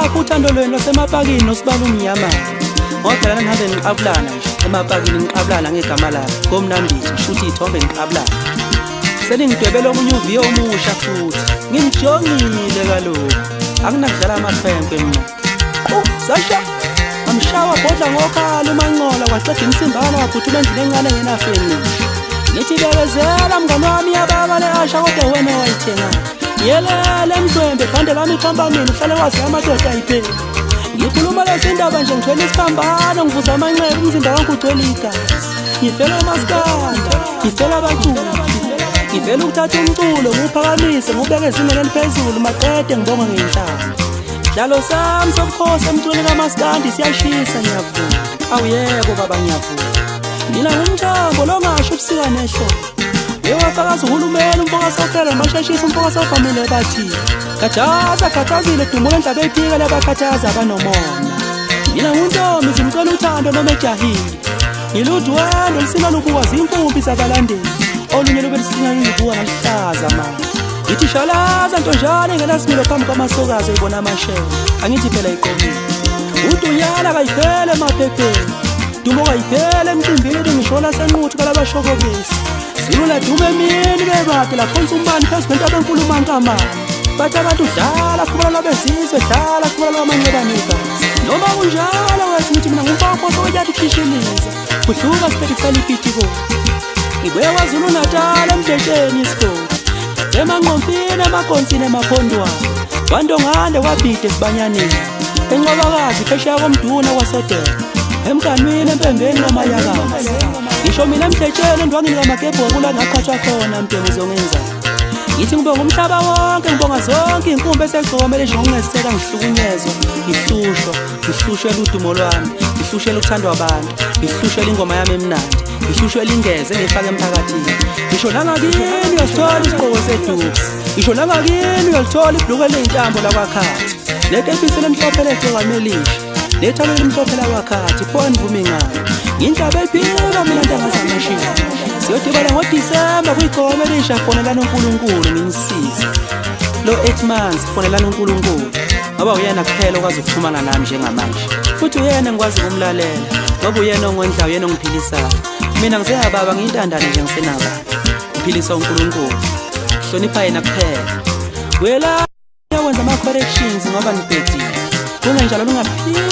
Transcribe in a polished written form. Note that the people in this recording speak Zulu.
lakho uthando lwenu lwasemapakini nosibala umnyama ngoba lana ngihambe ngiqabulana nje emapakini ngiqabulana ngegama lakho komnandisi shuthi ithombe ngiqabulana seningidwebela omunye uviyo omusha futhi ngimjongile kaloku akunakudlala amakhwempe mina Sasha amshawa bodla ngokhala umancola waqeda imsimbala waphuthula endlini encane ngenafeni ngithi bekezela mngani wami yababa le Asha kodwa wena wayithenga yelele mdwembe bhande lami ikhampanini uhlale wazi amadoda ayipheli ngikhuluma lesindaba nje ngithwele isiphambano ngivuza amanxeba umzimba wangu ugcwele igazi ngifela umaskanda ngifela abaculi ngivela ukuthatha umculo ngiwuphakamise ngiwubeke ezingeni eliphezulu maqede ngibonga ngenhlamba Dlalo sami sobukhosi emculweni kaMaskandi siyashisa ngiyavuka awuyebo baba ngiyavuka mina ngumthambo lo ngasho ubusika nehlobo Yewafakaza uhulumeni umfoka sophela mashashisa umfoka sofamile bathi khathazile dumule endlabe ephika labakhathaza abanomona mina nguntombi zimcela uthando noma ejahile ngiludwendo lisina lokukwazi imfumbi zabalandeli olunye lube lisinya lubuka ngalihlaza manje Ithi shalaza ntonjane ngenasimilo phambi kwamasokazi ibona amashela angithi phela iqomile uDunyana kayiphele emaphepheni Dumo kayiphele emcimbini ngishola senquthu kalabashokobisi Silula dume emini bebade laphonsa umbani phezu kwento abenkulumo nkamani Bathi abantu dlala khubala labezizwe dlala khubala lamanxebanika Noma kunjalo wathi ngithi mina ngumfoko sokuyathi khishiliza Kuhluka siphethe kusalipitiko Ibuye kwaZulu Natal emdetsheni isigodi Emanqompini emakonsini emaphondweni Wandongande wabhide sibanyaneni Enqobakazi phesheya komduna wasodela Emganwini empembeni nomayakazi Ngisho mina emdetsheni endwangini kamagebho kula ngaqhathwa khona mdeni zongenza Ngithi ngibonga umhlaba wonke ngibonga zonke inkumbi esegcomele njengongeseka ngihlukunyezwa ngihlushela udumo lwami ngihlushela ukuthandwa abantu ngihlushela ingoma yami emnandi ngihlushela ingeze ngifaka emphakathini ngisho nangakini uyasithola isigqoko seduks ngisho nangakini uyalithola ibhluku eleyintambo lakwakhathi lekepisi lemhlophe legcokamelisha lethalo lemhlophe lakwakhathi pho nivumi ngayo ngindaba ephila mina ntangazamashisa siyodibala ngoDisemba kuyigcoma elisha fonelana uNkulunkulu nginisize lo 8 months fonelana uNkulunkulu ngoba uyena kuphela okwazi ukuxhumana nami njengamanje futhi uyena ngikwazi ukumlalela ngoba uyena ongondla uyena ongiphilisayo mina ngizeyababa ngiyintandane nje ngisenaba ngiphilisa uNkulunkulu hlonipha yena kuphela wela yawenza ama corrections ngoba ngibhedile kungenjalo lungaphili